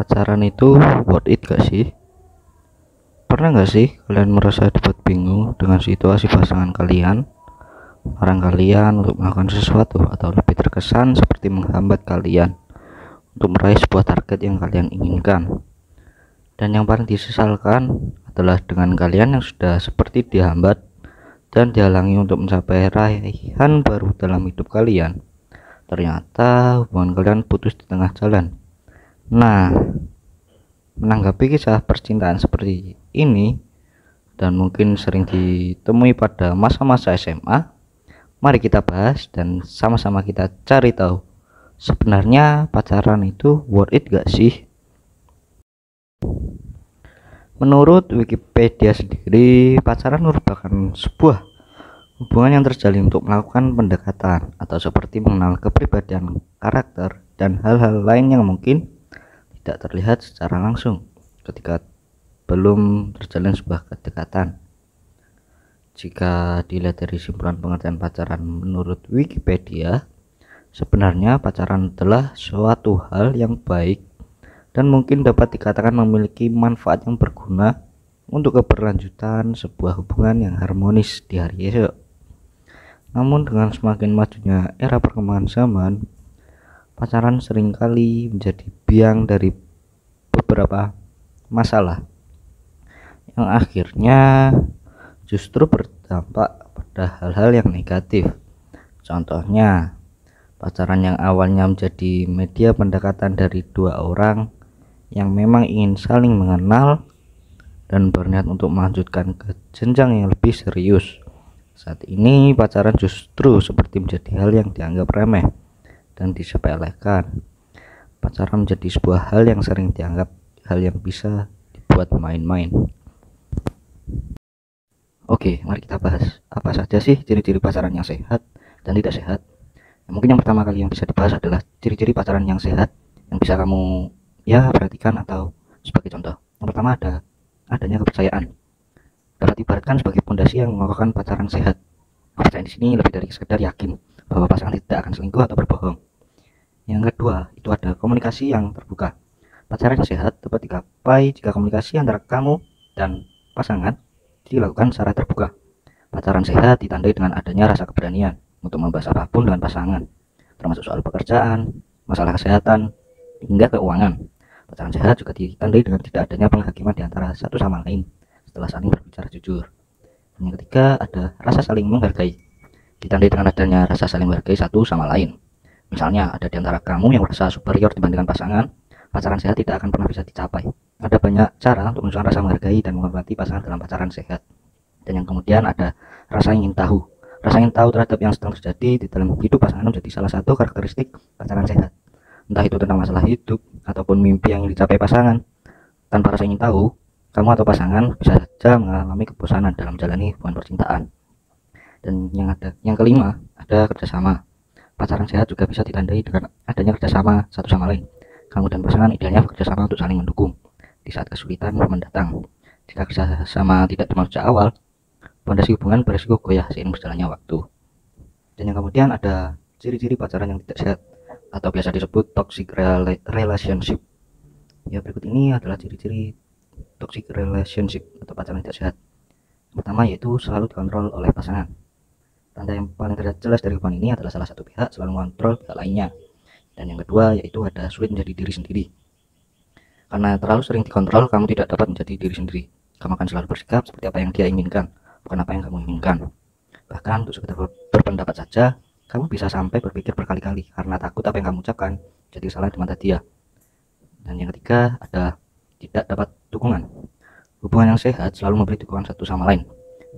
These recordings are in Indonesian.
Pacaran itu worth it gak sih? Pernah gak sih kalian merasa dapat bingung dengan situasi pasangan kalian? Orang kalian untuk melakukan sesuatu atau lebih terkesan seperti menghambat kalian untuk meraih sebuah target yang kalian inginkan. Dan yang paling disesalkan adalah dengan kalian yang sudah seperti dihambat dan dihalangi untuk mencapai raihan baru dalam hidup kalian. Ternyata hubungan kalian putus di tengah jalan. Nah, menanggapi kisah percintaan seperti ini dan mungkin sering ditemui pada masa-masa SMA, mari kita bahas dan sama-sama kita cari tahu sebenarnya pacaran itu worth it gak sih? Menurut Wikipedia sendiri, pacaran merupakan sebuah hubungan yang terjalin untuk melakukan pendekatan atau seperti mengenal kepribadian, karakter, dan hal-hal lain yang mungkin tidak terlihat secara langsung ketika belum terjalin sebuah kedekatan. Jika dilihat dari simpulan pengertian pacaran menurut Wikipedia, sebenarnya pacaran adalah suatu hal yang baik dan mungkin dapat dikatakan memiliki manfaat yang berguna untuk keberlanjutan sebuah hubungan yang harmonis di hari esok. Namun dengan semakin majunya era perkembangan zaman, pacaran seringkali menjadi biang dari beberapa masalah yang akhirnya justru berdampak pada hal-hal yang negatif. Contohnya, pacaran yang awalnya menjadi media pendekatan dari dua orang yang memang ingin saling mengenal dan berniat untuk melanjutkan ke jenjang yang lebih serius. Saat ini pacaran justru seperti menjadi hal yang dianggap remeh dan disepelekan. Pacaran menjadi sebuah hal yang sering dianggap hal yang bisa dibuat main-main. Oke, mari kita bahas apa saja sih ciri-ciri pacaran yang sehat dan tidak sehat. Mungkin yang pertama kali yang bisa dibahas adalah ciri-ciri pacaran yang sehat yang bisa kamu perhatikan atau sebagai contoh. Yang pertama adanya kepercayaan. Dapat diibaratkan sebagai fondasi yang mengokohkan pacaran sehat. Kepercayaan di sini lebih dari sekedar yakin bahwa pasangan tidak akan selingkuh atau berbohong. Yang kedua, itu ada komunikasi yang terbuka. Pacaran yang sehat dapat dicapai jika komunikasi antara kamu dan pasangan dilakukan secara terbuka. Pacaran sehat ditandai dengan adanya rasa keberanian untuk membahas apapun dengan pasangan, termasuk soal pekerjaan, masalah kesehatan, hingga keuangan. Pacaran sehat juga ditandai dengan tidak adanya penghakiman di antara satu sama lain setelah saling berbicara jujur. Dan yang ketiga, ada rasa saling menghargai. Ditandai dengan adanya rasa saling menghargai satu sama lain. Misalnya, ada di antara kamu yang merasa superior dibandingkan pasangan, pacaran sehat tidak akan pernah bisa dicapai. Ada banyak cara untuk menunjukkan rasa menghargai dan menghormati pasangan dalam pacaran sehat. Dan yang kemudian ada rasa ingin tahu. Rasa ingin tahu terhadap yang sedang terjadi di dalam hidup pasangan menjadi salah satu karakteristik pacaran sehat. Entah itu tentang masalah hidup ataupun mimpi yang dicapai pasangan. Tanpa rasa ingin tahu, kamu atau pasangan bisa saja mengalami kebosanan dalam menjalani hubungan percintaan. Dan yang kelima, ada kerjasama. Pacaran sehat juga bisa ditandai dengan adanya kerjasama satu sama lain. Kamu dan pasangan idealnya bekerjasama untuk saling mendukung di saat kesulitan mendatang. Jika kerjasama tidak dibangun sejak awal, fondasi hubungan berisiko goyah seiring berjalannya waktu. Dan yang kemudian ada ciri-ciri pacaran yang tidak sehat atau biasa disebut toxic relationship. Berikut ini adalah ciri-ciri toxic relationship atau pacaran tidak sehat. Pertama yaitu selalu dikontrol oleh pasangan. Tanda yang paling terlihat jelas dari hubungan ini adalah salah satu pihak selalu mengontrol pihak lainnya. Dan yang kedua yaitu ada sulit menjadi diri sendiri. Karena terlalu sering dikontrol, kamu tidak dapat menjadi diri sendiri. Kamu akan selalu bersikap seperti apa yang dia inginkan, bukan apa yang kamu inginkan. Bahkan untuk sekedar berpendapat saja, kamu bisa sampai berpikir berkali-kali karena takut apa yang kamu ucapkan jadi salah di mata dia. Dan yang ketiga ada tidak dapat dukungan. Hubungan yang sehat selalu memberi dukungan satu sama lain.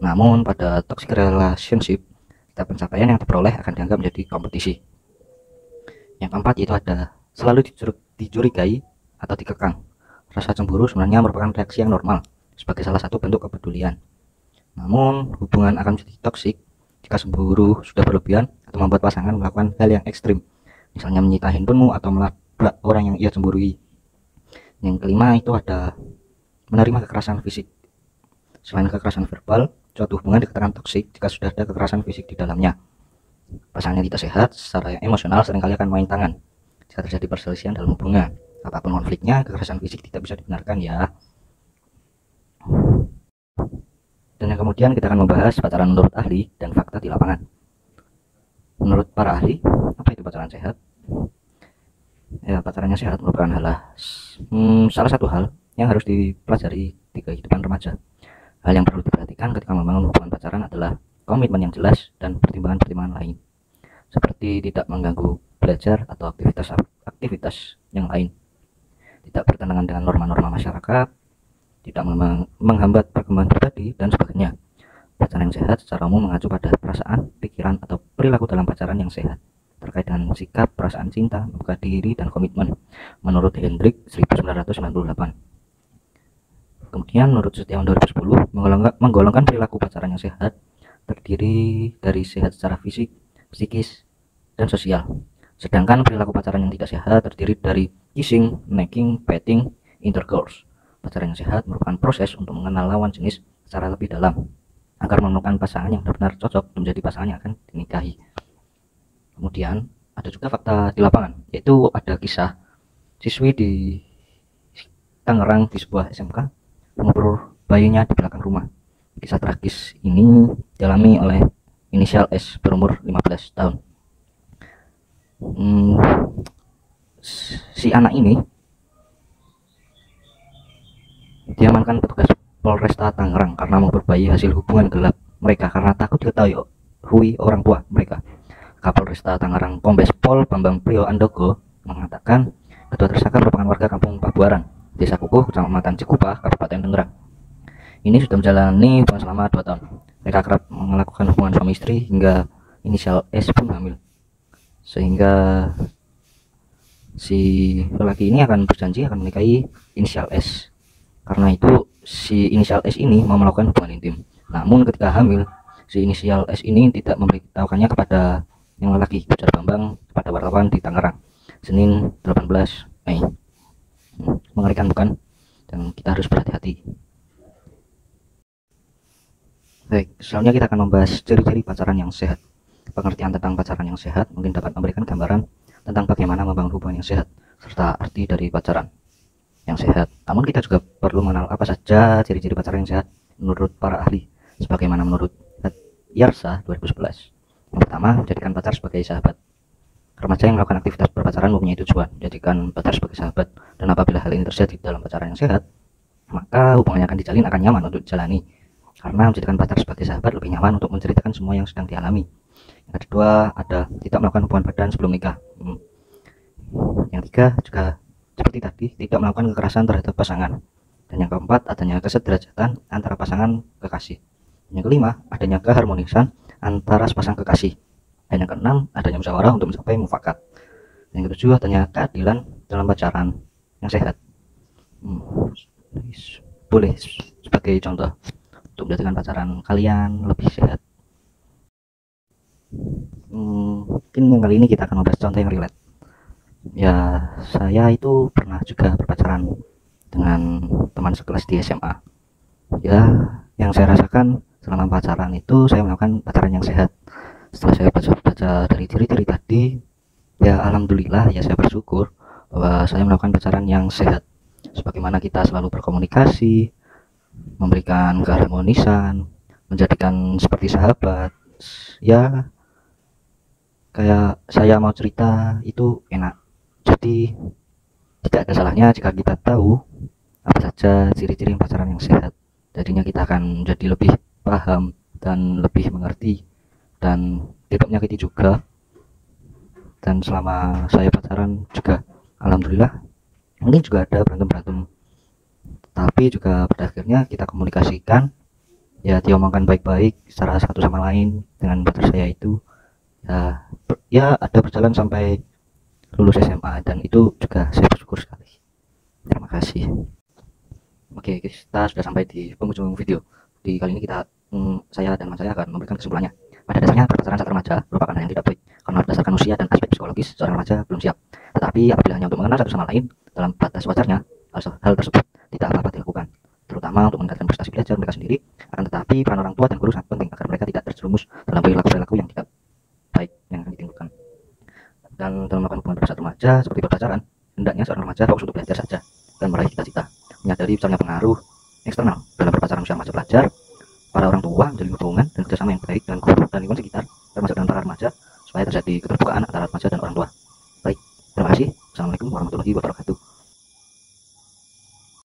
Namun pada toxic relationship, setiap pencapaian yang diperoleh akan dianggap menjadi kompetisi. Yang keempat yaitu ada selalu dicurigai atau dikekang. Rasa cemburu sebenarnya merupakan reaksi yang normal sebagai salah satu bentuk kepedulian. Namun hubungan akan menjadi toksik jika cemburu sudah berlebihan atau membuat pasangan melakukan hal yang ekstrim, misalnya menyita handphonemu atau melabrak orang yang ia cemburui. Yang kelima itu ada menerima kekerasan fisik. Selain kekerasan verbal, suatu hubungan dikatakan toksik jika sudah ada kekerasan fisik di dalamnya. Pasangan yang tidak sehat secara emosional seringkali akan main tangan jika terjadi perselisihan dalam hubungan. Apapun konfliknya, kekerasan fisik tidak bisa dibenarkan ya. Dan yang kemudian kita akan membahas pacaran menurut ahli dan fakta di lapangan. Menurut para ahli, apa itu pacaran sehat? Ya, pacarannya sehat merupakan salah satu hal yang harus dipelajari di kehidupan remaja. Hal yang perlu diperhatikan ketika membangun hubungan pacaran adalah komitmen yang jelas dan pertimbangan-pertimbangan lain, seperti tidak mengganggu belajar atau aktivitas yang lain, tidak bertentangan dengan norma-norma masyarakat, tidak menghambat perkembangan pribadi, dan sebagainya. Pacaran yang sehat secara umum mengacu pada perasaan, pikiran, atau perilaku dalam pacaran yang sehat terkait dengan sikap, perasaan cinta, membuka diri, dan komitmen menurut Hendrik 1998. Kemudian menurut Setiawan 2010 menggolongkan perilaku pacaran yang sehat terdiri dari sehat secara fisik, psikis, dan sosial. Sedangkan perilaku pacaran yang tidak sehat terdiri dari kissing, necking, petting, intercourse. Pacaran yang sehat merupakan proses untuk mengenal lawan jenis secara lebih dalam agar menemukan pasangan yang benar-benar cocok untuk menjadi pasangan yang akan dinikahi. Kemudian ada juga fakta di lapangan, yaitu ada kisah siswi di Tangerang di sebuah SMK mengubur bayinya di belakang rumah. Kisah tragis ini dialami oleh inisial S berumur 15 tahun. Si anak ini diamankan petugas Polresta Tangerang karena mengubur bayi hasil hubungan gelap mereka karena takut diketahui orang tua mereka. Kapolresta Tangerang Kombes Pol Bambang Priyo Andogo mengatakan kedua tersangka merupakan warga kampung Pabuaran, Desa Kukuh, Kecamatan Cikupah, Kabupaten Tangerang. Ini sudah menjalani hubungan selama 2 tahun. Mereka kerap melakukan hubungan suami istri hingga inisial S pun hamil. Sehingga si lelaki ini akan berjanji akan menikahi inisial S. Karena itu si inisial S ini mau melakukan hubungan intim. Namun ketika hamil, si inisial S ini tidak memberitahukannya kepada yang lelaki, ujar Bambang kepada wartawan di Tangerang Senin 18 Mei. Mengerikan bukan? Dan kita harus berhati-hati. Baik, selanjutnya kita akan membahas ciri-ciri pacaran yang sehat. Pengertian tentang pacaran yang sehat mungkin dapat memberikan gambaran tentang bagaimana membangun hubungan yang sehat serta arti dari pacaran yang sehat. Namun kita juga perlu mengenal apa saja ciri-ciri pacaran yang sehat menurut para ahli, sebagaimana menurut Yarsa 2011. Yang pertama, jadikan pacar sebagai sahabat. Remaja yang melakukan aktivitas berpacaran mempunyai tujuan jadikan pacar sebagai sahabat, dan apabila hal ini terjadi dalam pacaran yang sehat, maka hubungannya akan dijalin akan nyaman untuk dijalani. Karena menjadikan pacar sebagai sahabat lebih nyaman untuk menceritakan semua yang sedang dialami. Yang kedua, ada tidak melakukan hubungan badan sebelum nikah. Yang ketiga juga seperti tadi, tidak melakukan kekerasan terhadap pasangan. Dan yang keempat, adanya kesederajatan antara pasangan kekasih. Yang kelima, adanya keharmonisan antara sepasang kekasih. Dan yang keenam, adanya musyawarah untuk mencapai mufakat. Dan yang ketujuh, adanya keadilan dalam pacaran yang sehat. Boleh sebagai contoh untuk menjadikan pacaran kalian lebih sehat. Mungkin yang kali ini kita akan membahas contoh yang relate. Ya, saya itu pernah juga berpacaran dengan teman sekelas di SMA. Ya, yang saya rasakan selama pacaran itu saya melakukan pacaran yang sehat. Setelah saya baca dari ciri-ciri tadi, ya alhamdulillah, ya saya bersyukur bahwa saya melakukan pacaran yang sehat. Sebagaimana kita selalu berkomunikasi, memberikan keharmonisan, menjadikan seperti sahabat. Ya, kayak saya mau cerita itu enak. Jadi tidak ada salahnya jika kita tahu apa saja ciri-ciri pacaran yang sehat. Jadinya kita akan menjadi lebih paham dan lebih mengerti dan tidak menyakiti juga. Dan selama saya pacaran juga alhamdulillah, mungkin juga ada berantem-berantem, tapi juga pada akhirnya kita komunikasikan, ya diomongkan baik-baik secara satu sama lain dengan pacar saya itu. Ya ada berjalan sampai lulus SMA, dan itu juga saya bersyukur sekali. Terima kasih. Oke, kita sudah sampai di penghujung video. Di kali ini saya dan teman saya akan memberikan kesimpulannya. Pada dasarnya berpacaran saat remaja merupakan hal yang tidak baik karena berdasarkan usia dan aspek psikologis seorang remaja belum siap. Tetapi apabila hanya untuk mengenal satu sama lain dalam batas wajarnya, hal tersebut tidak apa-apa dilakukan, terutama untuk meningkatkan prestasi belajar mereka sendiri. Akan tetapi peran orang tua dan guru sangat penting agar mereka tidak terjerumus dalam perilaku yang tidak baik yang akan ditimbulkan. Dan dalam melakukan hubungan pada saat remaja seperti berpacaran, hendaknya seorang remaja fokus untuk belajar saja dan meraih cita-cita, menyadari besarnya pengaruh eksternal dalam berpacaran usia remaja pelajar. Para orang tua menjalin hubungan dan kerjasama yang baik dengan guru dan lingkungan sekitar, termasuk dengan para remaja, supaya terjadi keterbukaan antara remaja dan orang tua. Baik, terima kasih. Assalamualaikum warahmatullahi wabarakatuh.